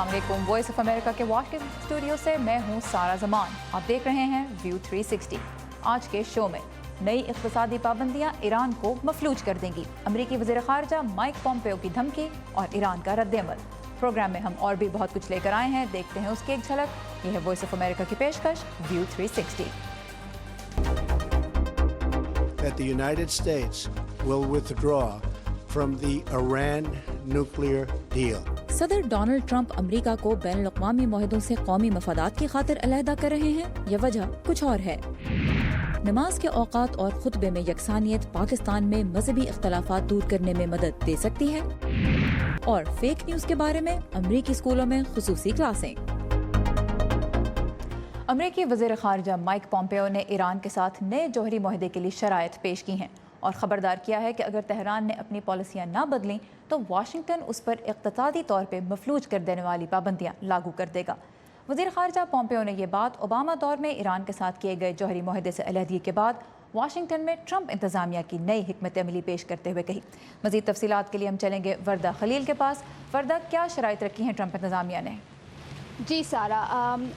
अस्सलाम वालेकुम। Voice of America के वाशिंगटन स्टूडियो से मैं हूँ सारा जमान। आप देख रहे हैं व्यू 360। आज के शो में नई इक़्तिसादी पाबंदियाँ ईरान को मफलूज कर देंगी, अमरीकी वज़ीर ख़ारजा माइक पॉम्पेओ की धमकी और ईरान का रद्द-ए-अमल। प्रोग्राम में हम और भी बहुत कुछ लेकर आए हैं, देखते हैं उसकी एक झलक। यह है वॉइस ऑफ अमेरिका की पेशकश view 360। That the United States will withdraw from the Iran nuclear deal. सदर डोनाल्ड ट्रंप अमेरिका को बैनुल-अक़वामी मुआहदों से कौमी मफादात की खातिर अलहदा कर रहे हैं। यह वजह कुछ और है। नमाज के औकात और खुतबे में यकसानियत पाकिस्तान में मजहबी इख्तलाफात दूर करने में मदद दे सकती है। और फेक न्यूज के बारे में अमेरिकी स्कूलों में खुसूसी क्लासें। अमेरिकी वज़ीर ख़ारजा माइक पॉम्पेओ ने ईरान के साथ नए जौहरी मुआहदे के लिए शराइत पेश की हैं और ख़बरदार किया है कि अगर तेहरान ने अपनी पॉलिसियाँ ना बदलीं तो वाशिंगटन उस पर इक़्तिसादी तौर पर मफलूज कर देने वाली पाबंदियाँ लागू कर देगा। वज़ीर ख़ारजा पॉम्पेओ ने यह बात ओबामा दौर में ईरान के साथ किए गए जौहरी मुआहदे से अलहदगी के बाद वाशिंगटन में ट्रंप इंतज़ामिया की नई हिकमत अमली पेश करते हुए कही। मज़ीद तफसीलात के लिए हम चलेंगे वर्दा खलील के पास। वर्दा, क्या शराइत रखी हैं ट्रंप इंतज़ामिया ने? जी सारा,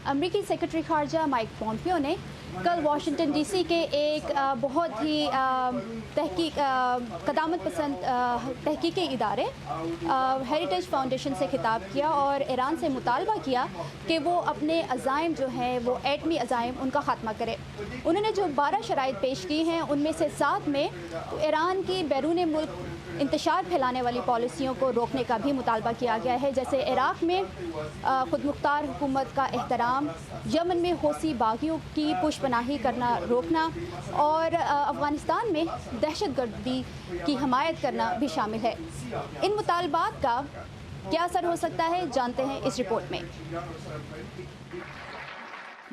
अमरीकी सेक्रेटरी खारजा माइक पॉम्पेओ ने कल वाशिंगटन डीसी के एक बहुत ही क़दामत पसंद तहकीकी इदारे हेरिटेज फाउंडेशन से खिताब किया और ईरान से मुतालबा किया कि वो अपने अज़ाइम जो हैं वो एटमी अज़ाइम उनका ख़ात्मा करे। उन्होंने जो 12 शराइत पेश की हैं उनमें से 7 में ईरान की बैरून मुल्क इंतशार फैलाने वाली पॉलिसियों को रोकने का भी मुतालबा किया गया है, जैसे इराक़ में ख़ुद मुख्तार हुकूमत का एहतराम, यमन में हौसी बागियों की पुशपनाही करना रोकना और अफ़गानिस्तान में दहशतगर्दी की हमायत करना भी शामिल है। इन मुतालबात का क्या असर हो सकता है, जानते हैं इस रिपोर्ट में।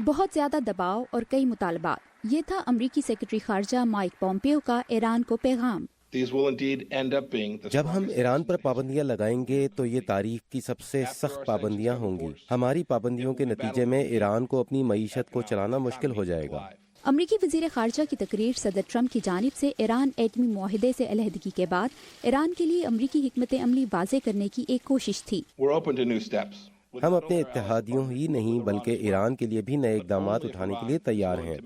बहुत ज़्यादा दबाव और कई मुतालबात, ये था अमरीकी सेक्रेटरी खारजा माइक पॉम्पेओ का ईरान को पैगाम। जब हम ईरान पर पाबंदियां लगाएंगे तो ये तारीख की सबसे सख्त पाबंदियां होंगी। हमारी पाबंदियों के नतीजे में ईरान को अपनी मईशत को चलाना मुश्किल हो जाएगा। अमरीकी वज़ीर ख़ारजा की तकरीर सदर ट्रंप की जानिब से ईरान एटमी मुआहदे से अलहदगी के बाद ईरान के लिए अमरीकी हिकमत अमली वाज़े करने की एक कोशिश थी। हम अपने इत्तेहादियों ही नहीं बल्कि ईरान के लिए भी नए इक़दाम उठाने के लिए तैयार हैं,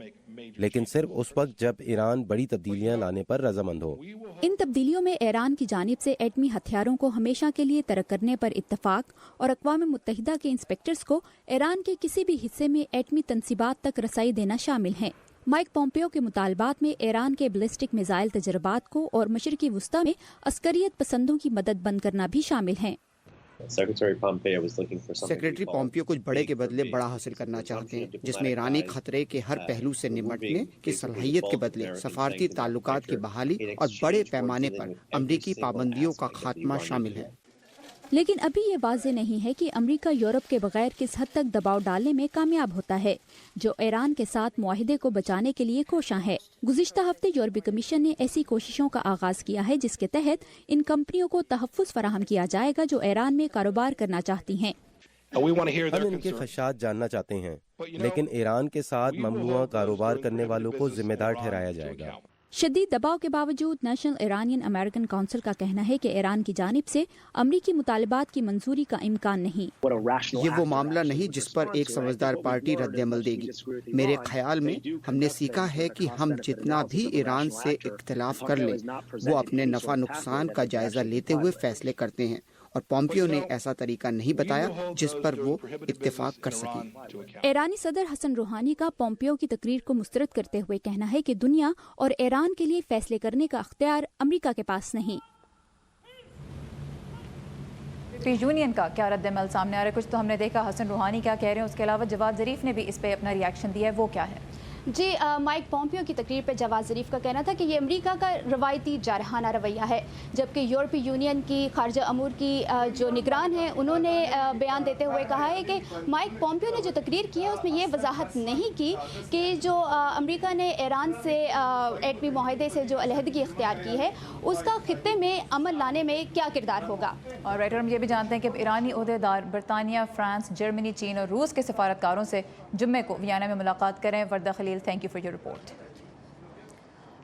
लेकिन सिर्फ उस वक्त जब ईरान बड़ी तब्दीलियां लाने पर रज़ामंद हो। इन तब्दीलियों में ईरान की जानिब से एटमी हथियारों को हमेशा के लिए तर्क करने पर इत्तफाक और अक़वाम मुत्तहिदा के इंस्पेक्टर्स को ईरान के किसी भी हिस्से में एटमी तनसीबात तक रसाई देना शामिल है। माइक पॉम्पेओ के मुतालबात में ईरान के बैलिस्टिक मिसाइल तजर्बात को और मशरिकी वुस्ता में अस्करियत पसंदों की मदद बंद करना भी शामिल है। सेक्रेटरी पॉम्पियो कुछ बड़े के बदले बड़ा हासिल करना चाहते हैं, जिसमें ईरानी खतरे के हर पहलू से निपटने की सलाहियत के बदले सफारती ताल्लुकात की बहाली और बड़े पैमाने पर अमरीकी पाबंदियों का खात्मा शामिल है। लेकिन अभी ये वाज़ेह नहीं है कि अमेरिका यूरोप के बगैर किस हद तक दबाव डालने में कामयाब होता है, जो ईरान के साथ मुआहदे को बचाने के लिए कोशां है। गुज़िश्ता हफ्ते यूरोपीय कमीशन ने ऐसी कोशिशों का आगाज किया है जिसके तहत इन कंपनियों को तहफ़्फ़ुज़ फराहम किया जाएगा जो ईरान में कारोबार करना चाहती हैं। हम इनके खदशात जानना चाहते हैं, लेकिन ईरान के साथ ममनुआ कारोबार करने वालों को जिम्मेदार ठहराया जाएगा। शदीद दबाव के बावजूद नेशनल ईरानियन अमेरिकन काउंसिल का कहना है कि ईरान की जानिब से अमरीकी मुतालिबात की मंजूरी का इम्कान नहीं। ये वो मामला नहीं जिस पर एक समझदार पार्टी रद्द-ए-अमल देगी। मेरे ख्याल में हमने सीखा है कि हम जितना भी ईरान से इख्तिलाफ कर लें, वो अपने नफा नुकसान का जायजा लेते हुए फैसले करते हैं और पॉम्पियो ने ऐसा तरीका नहीं बताया जिस पर वो इत्तेफाक कर सकें। ईरानी सदर हसन रूहानी का पॉम्पियो की तकरीर को मुस्तरद करते हुए कहना है कि दुनिया और ईरान के लिए फैसले करने का अख्तियार अमेरिका के पास नहीं। यूनियन का क्या रद्द-ए-अमल सामने आ रहा है? कुछ तो हमने देखा, हसन रूहानी क्या कह रहे हैं, उसके अलावा जवाद ज़रीफ ने भी इस पे अपना रिएक्शन दिया है, वो क्या है? जी, माइक पॉम्पियो की तकरीर पर जवाद ज़रीफ का कहना था कि ये अमेरिका का रवायती जारहाना रवैया है, जबकि यूरोपीय यूनियन की खारजा अमूर की जो निगरान हैं उन्होंने बयान देते हुए कहा है कि माइक पॉम्पियो ने जो तकरीर की है उसमें ये वजाहत नहीं की कि जो अमेरिका ने ईरान से एटमी मुआहदे से जो अलहदगी इख्तियार की है उसका खित्ते में अमल लाने में क्या किरदार होगा। और राइटर, हम ये भी जानते हैं कि ईरानी ओहदेदार बरतानिया, फ्रांस, जर्मनी, चीन और रूस के सफारतकारों से जुम्मे को वियना में मुलाकात करें। Warda Khalil, thank you for your report.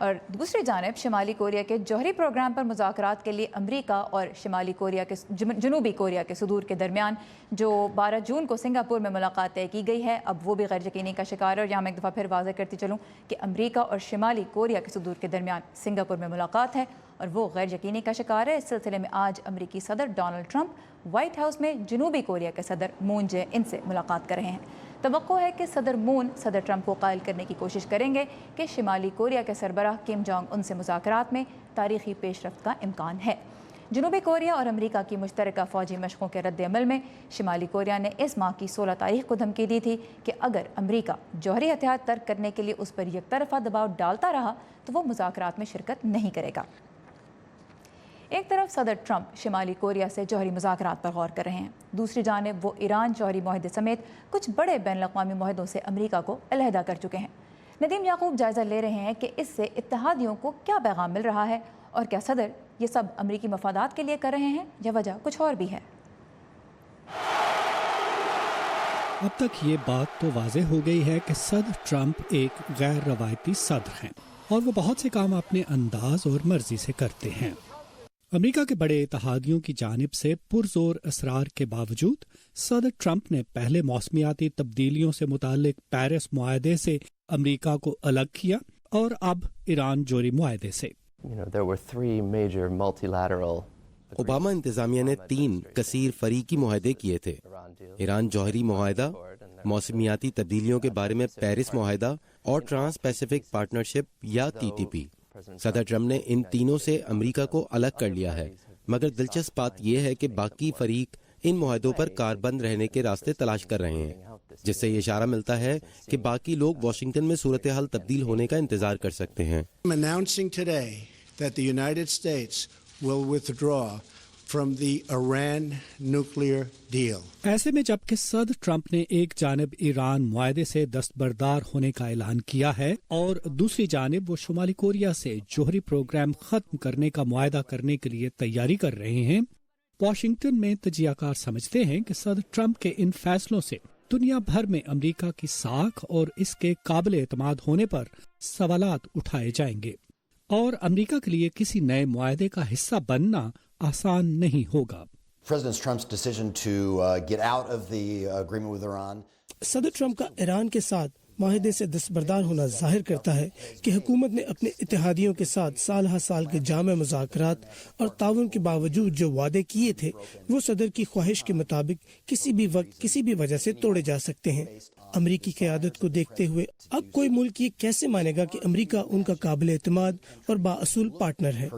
और दूसरी जानब शमाली कोरिया के जौहरी प्रोग्राम पर मुज़ाकरात के लिए अमरीका और शमाली कोरिया के जनूबी कोरिया के सदूर के दरमियान जो 12 जून को सिंगापुर में मुलाकात तय की गई है, अब वो भी गैर यकीनी का शिकार है। और यहाँ मैं एक दफ़ा फिर वाज़ेह करती चलूँ कि अमरीका और शमाली कोरिया के सदूर के दरमियान सिंगापुर में मुलाकात है और वो गैर यकीनी का शिकार है। इस सिलसिले में आज अमरीकी सदर डोनाल्ड ट्रंप वाइट हाउस में जनूबी कोरिया के सदर मून जे इन से मुलाकात कर रहे हैं। तवक्को है कि सदर मून सदर ट्रंप को कायल करने की कोशिश करेंगे कि शिमाली कोरिया के सरबराह किम जोंग उन से मुज़ाकरात में तारीखी पेशरफ्त का इम्कान है। जनूबी कोरिया और अमरीका की मुश्तरका फ़ौजी मशक़ों के रद्द-ए-अमल में शिमाली कोरिया ने इस माह की 16 तारीख को धमकी दी थी कि अगर अमरीका जौहरी हथियार तर्क करने के लिए उस पर यकतरफ़ा दबाव डालता रहा तो वो मुज़ाकरात में शिरकत नहीं करेगा। एक तरफ सदर ट्रंप शिमाली कोरिया से जौहरी मुज़ाकरात पर गौर कर रहे हैं, दूसरी जानिब वो ईरान जौहरी मुआहदे समेत कुछ बड़े बैनुल-अक़वामी मुआहदों से अमरीका को अलहदा कर चुके हैं। नदीम याकूब जायज़ा ले रहे हैं कि इससे इत्तेहादियों को क्या पैगाम मिल रहा है और क्या सदर ये सब अमरीकी मफादात के लिए कर रहे हैं या वजह कुछ और भी है। अब तक ये बात तो वाज़ेह हो गई है कि सदर ट्रंप एक गैर रवायती सदर हैं और वो बहुत से काम अपने अंदाज और मर्जी से करते हैं। अमेरिका के बड़े इत्तेहादियों की जानिब से पुरजोर असरार के बावजूद सदर ट्रंप ने पहले मौसमियाती तब्दीलियों से मुतालिक पेरिस मुआहदे से अमेरिका को अलग किया और अब ईरान जौहरी मुआहदे से। ओबामा इंतजामिया ने 3 कसीर फरीकी मुआहदे किए थे, ईरान जौहरी मुआहदा, मौसमियाती तब्दीलियों के बारे में पेरिस मुआहदा और ट्रांस पैसिफिक पार्टनरशिप या TTP। सदर ट्रंप ने इन तीनों से अमेरिका को अलग कर लिया है, मगर दिलचस्प बात यह है कि बाकी फरीक इन मुआहदों पर कारबंद रहने के रास्ते तलाश कर रहे हैं, जिससे ये इशारा मिलता है कि बाकी लोग वाशिंगटन में सूरत हाल तब्दील होने का इंतजार कर सकते हैं। Announcing today that the United States will withdraw from the Iran nuclear deal. ऐसे में जबकि सदर ट्रंप ने एक जानिब ईरान मुआहदे से दस्तबरदार होने का ऐलान किया है और दूसरी जानिब वो शुमाली कोरिया से जौहरी प्रोग्राम खत्म करने का मुआहदा करने के लिए तैयारी कर रहे हैं, वाशिंगटन में तजियाकार समझते हैं कि सदर ट्रंप के इन फैसलों से दुनिया भर में अमेरिका की साख और इसके काबिल एतमाद होने पर सवालात उठाए जाएंगे और अमेरिका के लिए किसी नए मुआहदे का हिस्सा बनना आसान नहीं होगा। सदर ट्रंप का ईरान के साथ मुआहदे से दस्तबरदार होना जाहिर करता है कि हुकूमत ने अपने इत्तेहादियों के साथ साल हर साल के जामे मुज़ाकरात और ताउन के बावजूद जो वादे किए थे वो सदर की ख्वाहिश के मुताबिक किसी भी वक्त किसी भी वजह से तोड़े जा सकते हैं। अमरीकी क़यादत को देखते हुए अब कोई मुल्क ये कैसे मानेगा कि अमरीका उनका काबिल एतमाद और बाअसूल पार्टनर है।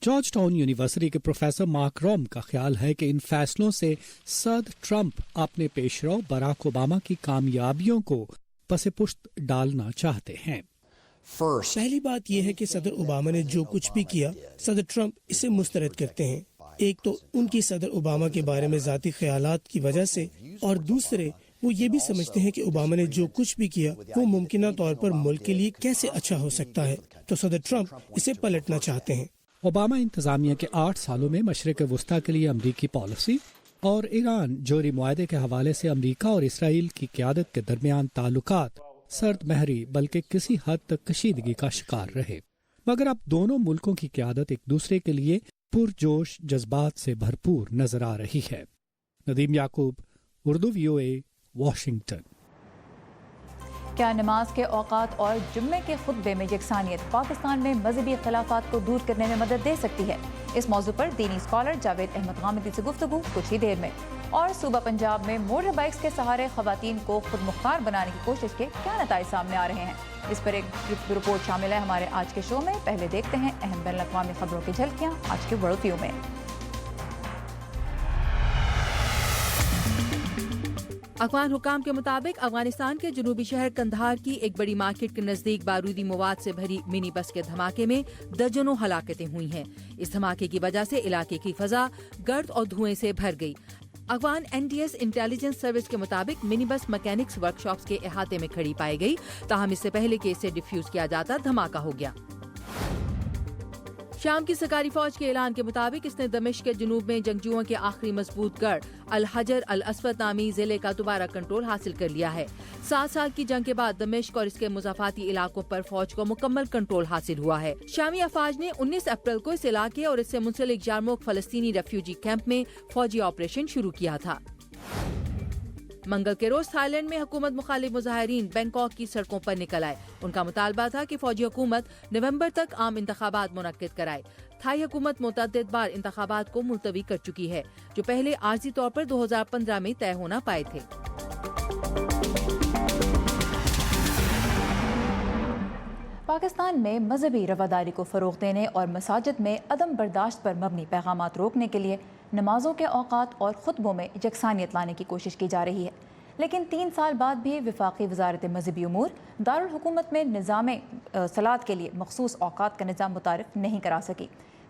जॉर्ज टाउन यूनिवर्सिटी के प्रोफेसर मार्क रोम का ख्याल है कि इन फैसलों से सदर ट्रंप अपने पेशरो बराक ओबामा की कामयाबियों को पसे पुश्त डालना चाहते हैं। पहली बात यह है कि सदर ओबामा ने जो कुछ भी किया सदर ट्रंप इसे मुस्तरद करते हैं। एक तो उनकी सदर ओबामा के बारे में जाती ख्यालात की वजह से और दूसरे वो ये भी समझते हैं कि ओबामा ने जो कुछ भी किया वो मुमकिन तौर पर मुल्क के लिए कैसे अच्छा हो सकता है, तो सदर ट्रंप इसे पलटना चाहते हैं। ओबामा इंतजामिया के 8 सालों में मशरिक वस्ता के लिए अमरीकी पॉलिसी और ईरान जौहरी मुआहदे के हवाले से अमरीका और इसराइल की क़यादत के दरमियान ताल्लुकात सर्द महरी बल्कि किसी हद तक कशीदगी का शिकार रहे, मगर अब दोनों मुल्कों की क़यादत एक दूसरे के लिए पुरजोश जज्बात से भरपूर नजर आ रही है। नदीम याकूब, उर्दू VOA, वाशिंगटन। क्या नमाज के औकात और जुम्मे के खुतबे में यकसानियत पाकिस्तान में मजहबी इख्तिलाफात को दूर करने में मदद दे सकती है? इस मौजू पर दीनी स्कॉलर जावेद अहमद गामिदी से गुफ्तगू कुछ ही देर में। और सूबा पंजाब में मोटर बाइक्स के सहारे खवातीन को खुद मुख्तार बनाने की कोशिश के क्या नताइज सामने आ रहे हैं, इस पर एक रिपोर्ट शामिल है हमारे आज के शो में। पहले देखते हैं अहम बैनुल-अक़वामी खबरों की झलकियां आज के वर्ल्ड व्यू में। अफगान हुकाम के मुताबिक अफगानिस्तान के जनूबी शहर कंधार की एक बड़ी मार्केट के नजदीक बारूदी मवाद से भरी मिनी बस के धमाके में दर्जनों हलाकतें हुई हैं। इस धमाके की वजह से इलाके की फजा गर्द और धुएं से भर गई। अफगान NTS इंटेलिजेंस सर्विस के मुताबिक मिनी बस मैकेनिक्स वर्कशॉप्स के अहाते में खड़ी पाई गई, ताहम इससे पहले कि इसे डिफ्यूज किया जाता धमाका हो गया। شام کی سرکاری فوج کے اعلان کے مطابق اس نے دمشق کے جنوب میں جنگجوؤں کے آخری مضبوط گڑھ الحجر الاسود نامی ضلع کا دوبارہ کنٹرول حاصل کر لیا ہے۔ 7 سال کی جنگ کے بعد دمشق اور اس کے مضافاتی علاقوں پر فوج کو مکمل کنٹرول حاصل ہوا ہے۔ شامی افواج نے 19 اپریل کو اس علاقے اور اس سے منسلک یارموک فلسطینی ریفیوجی کیمپ میں فوجی آپریشن شروع کیا تھا۔ منگل کے روز تھائی لینڈ میں حکومت مخالف مظاہرین بینکاک کی سڑکوں پر نکل آئے۔ ان کا مطالبہ تھا کہ فوجی حکومت نومبر تک عام انتخابات منعقد کرائے۔ تھائی حکومت متعدد بار انتخابات کو ملتوی کر چکی ہے، جو پہلے عارضی طور پر 2015 میں طے ہونا پائے تھے۔ پاکستان میں مذہبی رواداری کو فروغ دینے اور مساجد میں عدم برداشت پر مبنی پیغامات روکنے کے لیے نمازوں کے اوقات اور خطبوں میں یکسانیت لانے کی کوشش کی جا رہی ہے، لیکن 3 سال بعد بھی وفاقی وزارت مذہبی امور دارالحکومت میں نظام صلاۃ کے لیے مخصوص اوقات کا نظام متعارف نہیں کرا سکی۔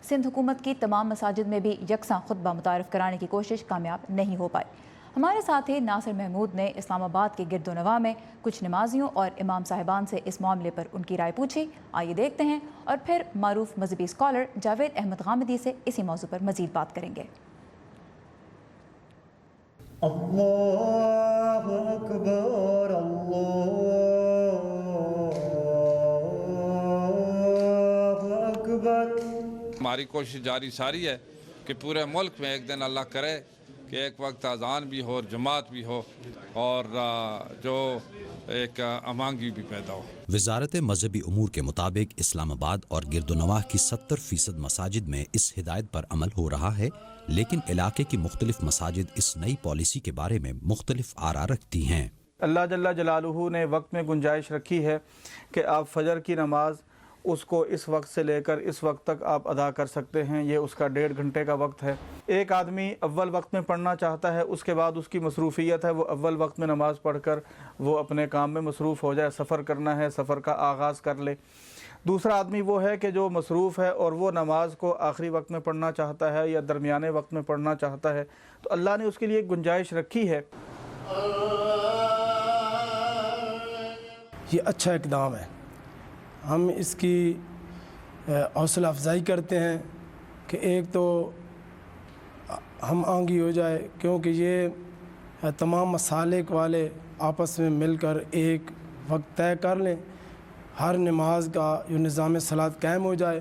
سندھ حکومت کی تمام مساجد میں بھی یکساں خطبہ متعارف کرانے کی کوشش کامیاب نہیں ہو پائی۔ ہمارے ساتھی ناصر محمود نے اسلام آباد کے گرد و نواح میں کچھ نمازیوں اور امام صاحبان سے اس معاملے پر ان کی رائے پوچھی۔ آئیے دیکھتے ہیں اور پھر معروف مذہبی اسکالر جاوید احمد غامدی سے اسی موضوع پر مزید بات کریں گے۔ اللہ اکبر اللہ اکبر۔ ہماری کوشش جاری ساری ہے کہ پورے ملک میں ایک دن اللہ کرے کہ ایک وقت اذان بھی ہو اور جماعت بھی ہو اور جو ایک امانگی بھی پیدا ہو۔ وزارت مذہبی امور کے مطابق اسلام آباد اور گرد و نواح کی 70% مساجد میں اس ہدایت پر عمل ہو رہا ہے، لیکن علاقے کی مختلف مساجد اس نئی پالیسی کے بارے میں مختلف آراء رکھتی ہیں۔ اللہ جل جلالہ نے وقت میں گنجائش رکھی ہے کہ آپ فجر کی نماز اس کو اس وقت سے لے کر اس وقت تک آپ ادا کر سکتے ہیں، یہ اس کا 1.5 گھنٹے کا وقت ہے۔ ایک آدمی اول وقت میں پڑھنا چاہتا ہے، اس کے بعد اس کی مصروفیت ہے وہ اول وقت میں نماز پڑھ کر وہ اپنے کام میں مصروف ہو جائے، سفر کرنا ہے سفر کا آغاز کر لے۔ دوسرا آدمی وہ ہے کہ جو مصروف ہے اور وہ نماز کو آخری وقت میں پڑھنا چاہتا ہے یا درمیانے وقت میں پڑھنا چاہتا ہے، تو اللہ نے اس کے لیے ایک گنجائش رکھی ہے۔ یہ اچھا اقدام ہے، ہم اس کی حوصلہ افزائی کرتے ہیں کہ ایک تو ہم آنگی ہو جائے، کیونکہ یہ تمام مسالک والے آپس میں مل کر ایک وقت طے کر لیں، ہر نماز کا جو نظام صلاۃ قائم ہو جائے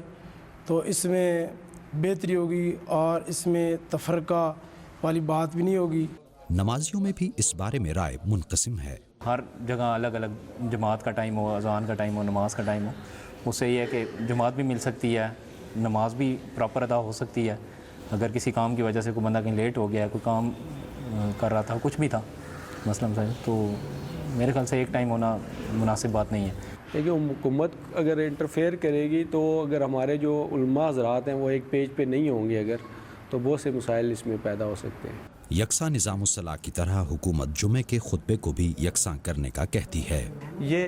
تو اس میں بہتری ہوگی اور اس میں تفرقہ والی بات بھی نہیں ہوگی۔ نمازیوں میں بھی اس بارے میں رائے منقسم ہے۔ ہر جگہ الگ الگ جماعت کا ٹائم ہو، اذان کا ٹائم ہو، نماز کا ٹائم ہو، اس سے یہ ہے کہ جماعت بھی مل سکتی ہے، نماز بھی پراپر ادا ہو سکتی ہے۔ اگر کسی کام کی وجہ سے کوئی بندہ کہیں لیٹ ہو گیا، کوئی کام کر رہا تھا، کچھ بھی تھا مثلاً، تو میرے خیال سے ایک ٹائم ہونا مناسب بات نہیں ہے۔ دیکھیے حکومت اگر انٹرفیئر کرے گی تو اگر ہمارے جو علماء حضرات ہیں وہ ایک پیج پہ نہیں ہوں گے اگر، تو بہت سے مسائل اس میں پیدا ہو سکتے ہیں۔ یکساں نظام الصلاۃ کی طرح حکومت جمعے کے خطبے کو بھی یکساں کرنے کا کہتی ہے۔ یہ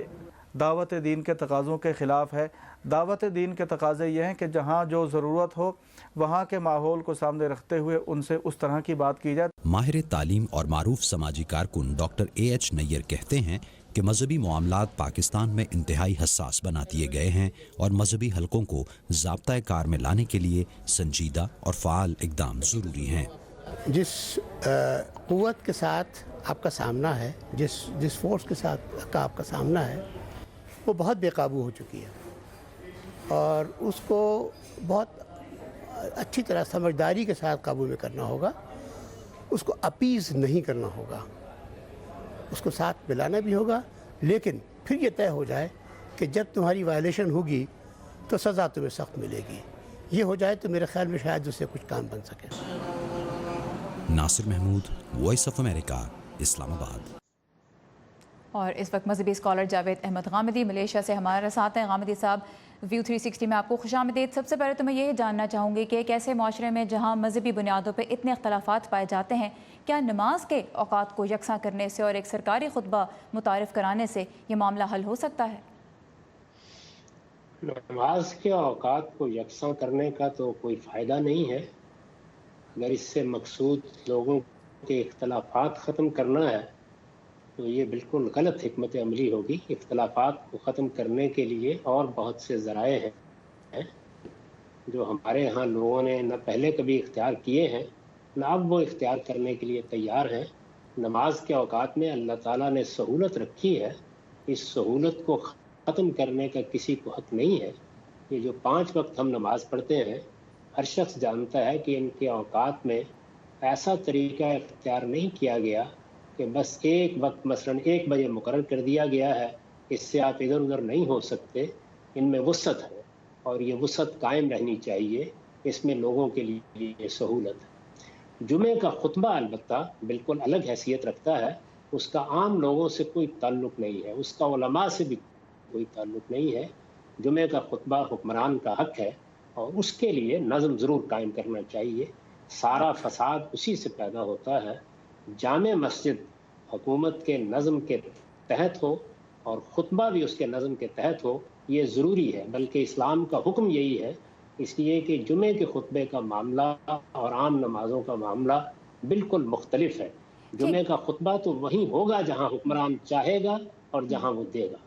دعوت دین کے تقاضوں کے خلاف ہے۔ دعوت دین کے تقاضے یہ ہیں کہ جہاں جو ضرورت ہو وہاں کے ماحول کو سامنے رکھتے ہوئے ان سے اس طرح کی بات کی جائے۔ ماہر تعلیم اور معروف سماجی کارکن ڈاکٹر AH نیر کہتے ہیں کہ مذہبی معاملات پاکستان میں انتہائی حساس بنا دیے گئے ہیں اور مذہبی حلقوں کو ضابطۂ کار میں لانے کے لیے سنجیدہ اور فعال اقدام ضروری ہیں۔ جس قوت کے ساتھ آپ کا سامنا ہے، جس فورس کے ساتھ آپ کا سامنا ہے، وہ بہت بے قابو ہو چکی ہے اور اس کو بہت اچھی طرح سمجھداری کے ساتھ قابو میں کرنا ہوگا، اس کو اپیز نہیں کرنا ہوگا، اس کو ساتھ ملانا بھی ہوگا، لیکن پھر یہ طے ہو جائے کہ جب تمہاری وائلیشن ہوگی تو سزا تمہیں سخت ملے گی۔ یہ ہو جائے تو میرے خیال میں شاید اس سے کچھ کام بن سکے۔ ناصر محمود، وائس آف امریکہ، اسلام آباد۔ اور اس وقت مذہبی اسکالر جاوید احمد غامدی ملیشیا سے ہمارے ساتھ ہیں۔ غامدی صاحب، ویو 360 میں آپ کو خوش آمدید۔ سب سے پہلے تو میں یہ جاننا چاہوں گی کہ ایک ایسے معاشرے میں جہاں مذہبی بنیادوں پہ اتنے اختلافات پائے جاتے ہیں، کیا نماز کے اوقات کو یکساں کرنے سے اور ایک سرکاری خطبہ متعارف کرانے سے یہ معاملہ حل ہو سکتا ہے؟ نماز کے اوقات کو یکساں کرنے کا تو کوئی فائدہ نہیں ہے۔ اگر اس سے مقصود لوگوں کے اختلافات ختم کرنا ہے تو یہ بالکل غلط حکمت عملی ہوگی۔ اختلافات کو ختم کرنے کے لیے اور بہت سے ذرائع ہیں۔ جو ہمارے ہاں لوگوں نے نہ پہلے کبھی اختیار کیے ہیں نہ اب وہ اختیار کرنے کے لیے تیار ہیں. نماز کے اوقات میں اللہ تعالیٰ نے سہولت رکھی ہے، اس سہولت کو ختم کرنے کا کسی کو حق نہیں ہے. یہ جو 5 وقت ہم نماز پڑھتے ہیں، ہر شخص جانتا ہے کہ ان کے اوقات میں ایسا طریقہ اختیار نہیں کیا گیا کہ بس ایک وقت مثلاً 1 بجے مقرر کر دیا گیا ہے، اس سے آپ ادھر ادھر نہیں ہو سکتے. ان میں وسعت ہے اور یہ وسعت قائم رہنی چاہیے، اس میں لوگوں کے لیے یہ سہولت ہے. جمعے کا خطبہ البتہ بالکل الگ حیثیت رکھتا ہے، اس کا عام لوگوں سے کوئی تعلق نہیں ہے، اس کا علماء سے بھی کوئی تعلق نہیں ہے. جمعے کا خطبہ حکمران کا حق ہے اور اس کے لیے نظم ضرور قائم کرنا چاہیے. سارا فساد اسی سے پیدا ہوتا ہے. جامع مسجد حکومت کے نظم کے تحت ہو اور خطبہ بھی اس کے نظم کے تحت ہو، یہ ضروری ہے. بلکہ اسلام کا حکم یہی ہے، اس لیے کہ جمعے کے خطبے کا معاملہ اور عام نمازوں کا معاملہ بالکل مختلف ہے. جمعے کا خطبہ تو وہیں ہوگا جہاں حکمران چاہے گا اور جہاں وہ دے گا.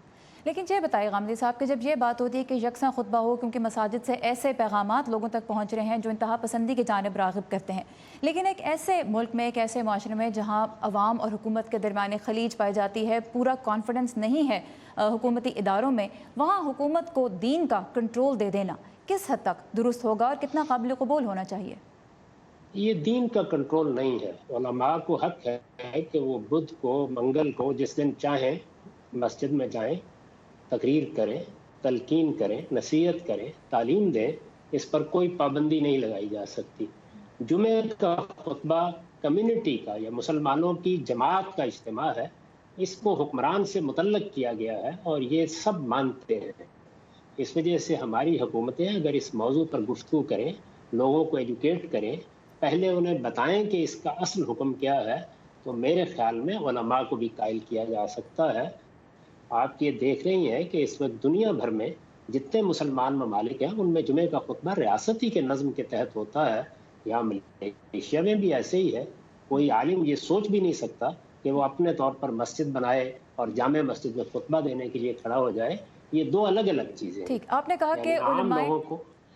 لیکن یہ بتائیے غامدی صاحب کہ جب یہ بات ہوتی ہے کہ یکساں خطبہ ہو، کیونکہ مساجد سے ایسے پیغامات لوگوں تک پہنچ رہے ہیں جو انتہا پسندی کی جانب راغب کرتے ہیں، لیکن ایک ایسے ملک میں، ایک ایسے معاشرے میں جہاں عوام اور حکومت کے درمیان خلیج پائی جاتی ہے، پورا کانفیڈنس نہیں ہے حکومتی اداروں میں، وہاں حکومت کو دین کا کنٹرول دے دینا کس حد تک درست ہوگا اور کتنا قابل قبول ہونا چاہیے؟ یہ دین کا کنٹرول نہیں ہے. علماء کو حق ہے کہ وہ بدھ کو، منگل کو، جس دن چاہیں مسجد میں جائیں، تقریر کریں، تلقین کریں، نصیحت کریں، تعلیم دیں. اس پر کوئی پابندی نہیں لگائی جا سکتی. جمعہ کا خطبہ کمیونٹی کا یا مسلمانوں کی جماعت کا اجتماع ہے، اس کو حکمران سے متعلق کیا گیا ہے اور یہ سب مانتے ہیں. اس وجہ سے ہماری حکومتیں اگر اس موضوع پر گفتگو کریں، لوگوں کو ایجوکیٹ کریں، پہلے انہیں بتائیں کہ اس کا اصل حکم کیا ہے، تو میرے خیال میں علماء کو بھی قائل کیا جا سکتا ہے. آپ یہ دیکھ رہی ہیں کہ اس وقت دنیا بھر میں جتنے مسلمان ممالک ہیں ان میں جمعے کا خطبہ ریاستی کے نظم کے تحت ہوتا ہے. یہاں ملیشیا میں بھی ایسے ہی ہے. کوئی عالم یہ سوچ بھی نہیں سکتا کہ وہ اپنے طور پر مسجد بنائے اور جامع مسجد میں خطبہ دینے کے لیے کھڑا ہو جائے. یہ 2 الگ الگ چیزیں ہیں. ٹھیک، آپ نے کہا کہ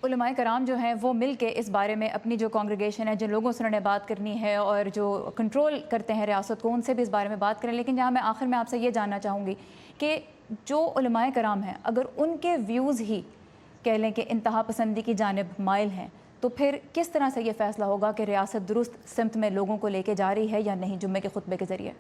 علماء کرام جو ہیں وہ مل کے اس بارے میں اپنی جو کانگریگیشن ہے، جن لوگوں سے انہوں نے بات کرنی ہے اور جو کنٹرول کرتے ہیں ریاست کو، ان سے بھی اس بارے میں بات کریں. لیکن جہاں میں آخر میں آپ سے یہ جاننا چاہوں گی کہ جو علماء کرام ہیں، اگر ان کے ویوز ہی کہہ لیں کہ انتہا پسندی کی جانب مائل ہیں، تو پھر کس طرح سے یہ فیصلہ ہوگا کہ ریاست درست سمت میں لوگوں کو لے کے جا رہی ہے یا نہیں جمعے کے خطبے کے ذریعے؟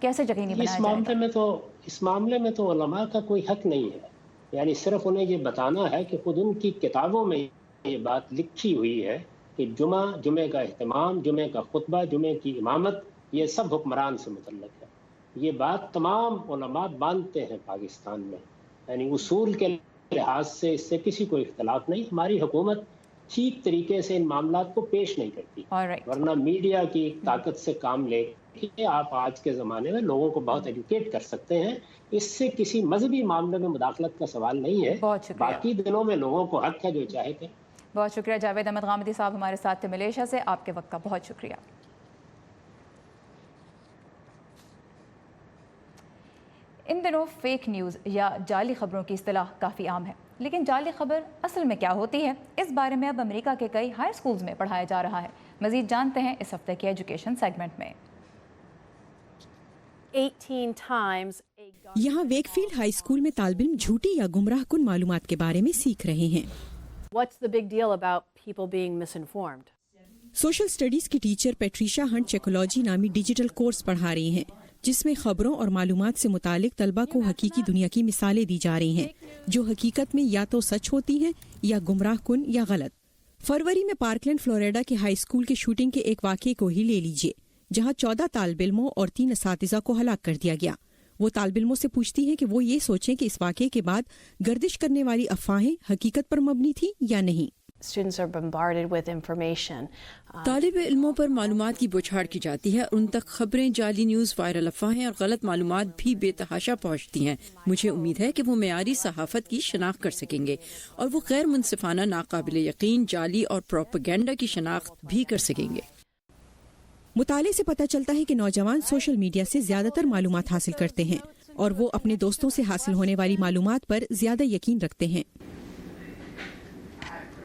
کیسے یقینی بنایا جائے گا؟ اس معاملے میں تو علماء کا کوئی حق نہیں ہے. یعنی صرف انہیں یہ بتانا ہے کہ خود ان کی کتابوں میں یہ بات لکھی ہوئی ہے کہ جمعے کا اہتمام، جمعے کا خطبہ، جمعے کی امامت، یہ سب حکمران سے متعلق ہے. یہ بات تمام علماء مانتے ہیں پاکستان میں. یعنی اصول کے لحاظ سے اس سے کسی کو اختلاف نہیں. ہماری حکومت ٹھیک طریقے سے ان معاملات کو پیش نہیں کرتی، ورنہ میڈیا کی طاقت سے کام لے کے آپ آج کے زمانے میں لوگوں کو بہت ایجوکیٹ کر سکتے ہیں. اس سے کسی مذہبی معاملے میں مداخلت کا سوال نہیں ہے. باقی دنوں میں لوگوں کو حق ہے جو چاہے کہ. بہت شکریہ جاوید احمد غامدی صاحب ہمارے ساتھ تھے ملیشیا سے. آپ کے وقت کا بہت شکریہ. ان دنوں فیک نیوز یا جعلی خبروں کی اصطلاح کافی عام ہے، لیکن جعلی خبر اصل میں کیا ہوتی ہے، اس بارے میں اب امریکہ کے کئی ہائی اسکولز میں پڑھایا جا رہا ہے. مزید جانتے ہیں اس ہفتے کے ایجوکیشن سیگمنٹ میں. یہاں ویک فیلڈ ہائی اسکول میں طالب علم جھوٹی یا گمراہ کن معلومات کے بارے میں سیکھ رہے ہیں. سوشل اسٹڈیز کی ٹیچر پیٹریشا ہنٹ چیکولوجی نامی ڈیجیٹل کورس پڑھا رہی ہیں، جس میں خبروں اور معلومات سے متعلق طلبہ کو حقیقی دنیا کی مثالیں دی جا رہی ہیں جو حقیقت میں یا تو سچ ہوتی ہیں یا گمراہ کن یا غلط. فروری میں پارکلینڈ فلوریڈا کے ہائی اسکول کی شوٹنگ کے ایک واقعے کو ہی لے لیجیے، جہاں 14 طالب علموں اور 3 اساتذہ کو ہلاک کر دیا گیا. وہ طالب علموں سے پوچھتی ہیں کہ وہ یہ سوچیں کہ اس واقعے کے بعد گردش کرنے والی افواہیں حقیقت پر مبنی تھی یا نہیں. طالب علموں پر معلومات کی بوچھاڑ کی جاتی ہے، ان تک خبریں، جعلی نیوز، وائرل افواہیں اور غلط معلومات بھی بے تحاشا پہنچتی ہیں. مجھے امید ہے کہ وہ معیاری صحافت کی شناخت کر سکیں گے اور وہ غیر منصفانہ، ناقابل یقین، جعلی اور پروپیگنڈا کی شناخت بھی کر سکیں گے. مطالعے سے پتہ چلتا ہے کہ نوجوان سوشل میڈیا سے زیادہ تر معلومات حاصل کرتے ہیں اور وہ اپنے دوستوں سے حاصل ہونے والی معلومات پر زیادہ یقین رکھتے ہیں.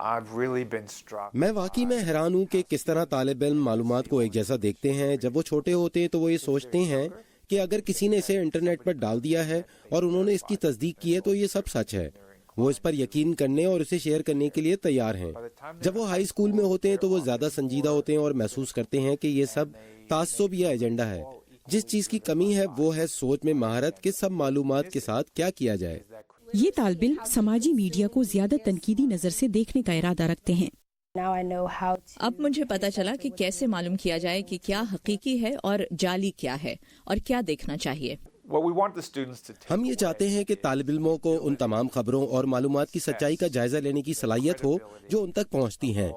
मैं वाकई में हैरान हूँ कि किस तरह तालिब इल्म मालूमात को एक जैसा देखते हैं। जब वो छोटे होते हैं तो वो ये सोचते हैं कि अगर किसी ने इसे इंटरनेट पर डाल दिया है और उन्होंने इसकी तस्दीक की है तो ये सब सच है। वो इस पर यकीन करने और इसे शेयर करने के लिए तैयार हैं। जब वो हाई स्कूल में होते हैं तो वो ज्यादा संजीदा होते हैं और महसूस करते हैं कि ये सब ताज्जुब या एजेंडा है। जिस चीज की कमी है वो है सोच में महारत कि सब मालूमात के साथ क्या किया जाए। ये तालिब इल्म समाजी मीडिया को ज्यादा तनकीदी नजर से देखने का इरादा रखते हैं। अब मुझे पता चला कि कैसे मालूम किया जाए कि क्या हकीकी है और जाली क्या है और क्या देखना चाहिए। हम ये चाहते हैं कि तालिब इल्मों को उन तमाम खबरों और मालूमात की सच्चाई का जायजा लेने की सलाहियत हो जो उन तक पहुँचती हैं।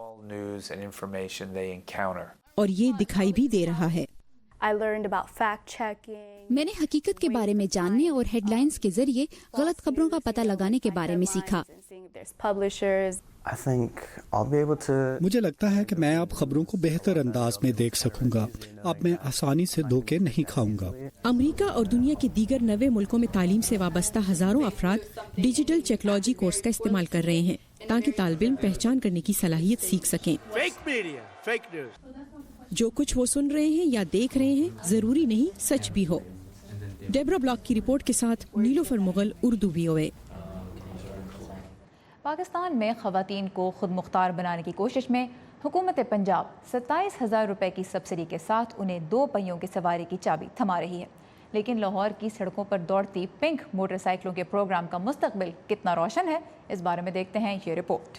और ये दिखाई भी दे रहा है। मैंने हकीकत के बारे में जानने और हेडलाइंस के जरिए गलत खबरों का पता लगाने के बारे में सीखा। मुझे लगता है कि मैं अब खबरों को बेहतर अंदाज में देख सकूंगा। अब मैं आसानी से धोखे नहीं खाऊंगा। अमेरिका और दुनिया के दीगर 90 मुल्कों में तालीम से वाबस्ता हजारों अफराद डिजिटल चेकोलॉजी कोर्स का इस्तेमाल कर रहे हैं ताकि तालिब इल्म पहचान करने की सलाहियत सीख सकें। जो कुछ वो सुन रहे हैं या देख रहे हैं जरूरी नहीं सच भी हो। डेब्रा ब्लॉक की रिपोर्ट के साथ नीलोफर मुगल, उर्दू VOA। पाकिस्तान में ख़वातीन को खुद मुख्तार बनाने की कोशिश में हुकूमत पंजाब 27,000 रुपए की सब्सिडी के साथ उन्हें 2 पहियों की सवारी की चाबी थमा रही है। लेकिन लाहौर की सड़कों पर दौड़ती पिंक मोटरसाइकिलों के प्रोग्राम का मुस्तकबिल कितना रोशन है, इस बारे में देखते हैं ये रिपोर्ट।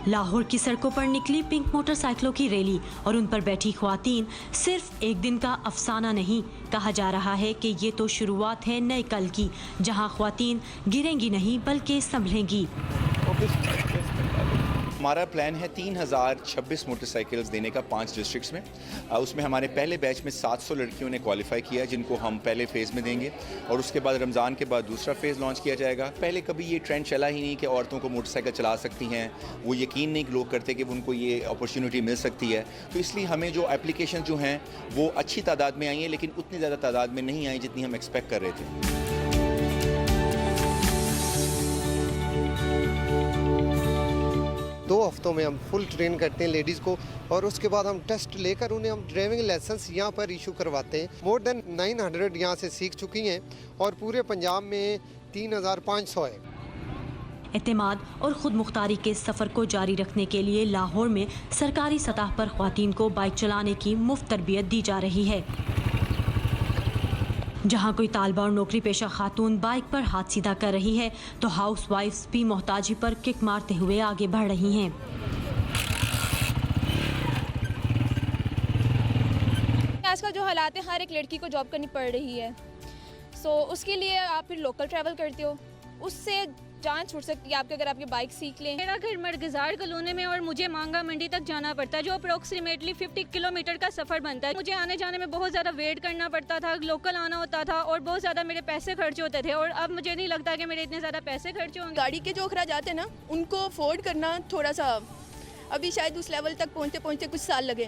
लाहौर की सड़कों पर निकली पिंक मोटरसाइकिलों की रैली और उन पर बैठी ख्वातीन सिर्फ एक दिन का अफसाना नहीं, कहा जा रहा है कि ये तो शुरुआत है नए कल की, जहां ख्वातीन गिरेंगी नहीं बल्कि संभलेंगी। हमारा प्लान है 3026 मोटरसाइकिल्स देने का 5 डिस्ट्रिक्ट्स में। उसमें हमारे पहले बैच में 700 लड़कियों ने क्वालिफाई किया जिनको हम पहले फ़ेज़ में देंगे और उसके बाद रमज़ान के बाद दूसरा फ़ेज़ लॉन्च किया जाएगा। पहले कभी ये ट्रेंड चला ही नहीं कि औरतों को मोटरसाइकिल चला सकती हैं, वो यकीन नहीं लोग करते कि उनको ये अपॉर्चुनिटी मिल सकती है। तो इसलिए हमें जो एप्लीकेशन जो हैं वो अच्छी तादाद में आई हैं, लेकिन उतनी ज़्यादा तादाद में नहीं आई जितनी हम एक्सपेक्ट कर रहे थे। 2 हफ्तों में हम फुल ट्रेन करते हैं लेडीज़ को और उसके बाद हम टेस्ट लेकर उन्हें हम ड्राइविंग लाइसेंस यहाँ पर इशू करवाते हैं। मोर देन 900 यहाँ से सीख चुकी हैं और पूरे पंजाब में 3,500 है। एतमाद और खुद मुख्तारी के सफ़र को जारी रखने के लिए लाहौर में सरकारी सतह पर ख्वातीन को बाइक चलाने की मुफ्त तरबियत दी जा रही है। जहां कोई तालिबा और नौकरी पेशा खातून बाइक पर हाथ सीधा कर रही है तो हाउस वाइफ्स भी मोहताजी पर किक मारते हुए आगे बढ़ रही हैं। आजकल जो हालात है, हर एक लड़की को जॉब करनी पड़ रही है, सो उसके लिए आप फिर लोकल ट्रैवल करते हो, उससे जान छूट सकती है आपके अगर आपकी बाइक सीख लें। मेरा घर मरगजार कॉलोनी में और मुझे मांगा मंडी तक जाना पड़ता है जो अप्रोक्सीमेटली 50 किलोमीटर का सफ़र बनता है। मुझे आने जाने में बहुत ज़्यादा वेट करना पड़ता था, लोकल आना होता था और बहुत ज़्यादा मेरे पैसे खर्च होते थे और अब मुझे नहीं लगता कि मेरे इतने ज़्यादा पैसे खर्च होंगे। गाड़ी के जो अखराजात हैं ना, उनको अफोर्ड करना थोड़ा सा अभी शायद उस लेवल तक पहुँचते पहुँचते कुछ साल लगे,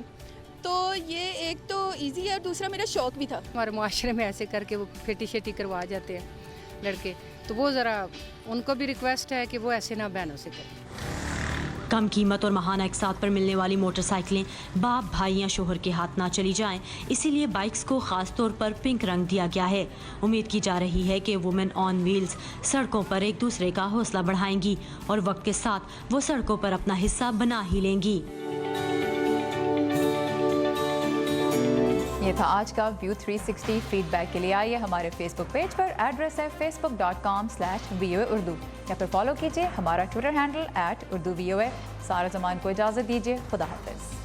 तो ये एक तो ईजी है और दूसरा मेरा शौक भी था। हमारे मुआशरे में ऐसे करके वो खेती शेती करवा जाते हैं लड़के, तो वो ज़रा उनको भी रिक्वेस्ट है कि वो ऐसे ना बैन हो सके। कम कीमत और महाना एक साथ पर मिलने वाली मोटरसाइकिलें बाप भाई या शोहर के हाथ ना चली जाएं, इसीलिए बाइक्स को खास तौर पर पिंक रंग दिया गया है। उम्मीद की जा रही है कि वुमेन ऑन व्हील्स सड़कों पर एक दूसरे का हौसला बढ़ाएंगी और वक्त के साथ वो सड़कों पर अपना हिस्सा बना ही लेंगी। ये था आज का व्यू 360। फीडबैक के लिए आइए हमारे फेसबुक पेज पर, एड्रेस है facebook.com/VOA उर्दू, या फिर फॉलो कीजिए हमारा ट्विटर हैंडल @UrduVOA। सारा ज़मान को इजाज़त दीजिए, खुदा हाफिज़।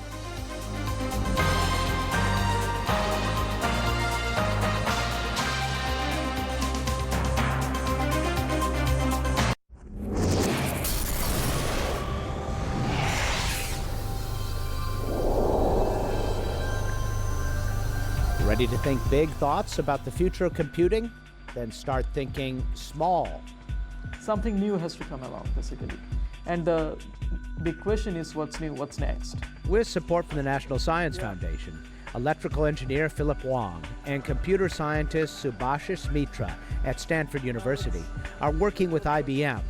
Ready to think big thoughts about the future of computing? Then start thinking small. Something new has to come along, basically. And the big question is, what's new, what's next? With support from the National Science Foundation, electrical engineer Philip Wong, and computer scientist Subhashis Mitra at Stanford University are working with IBM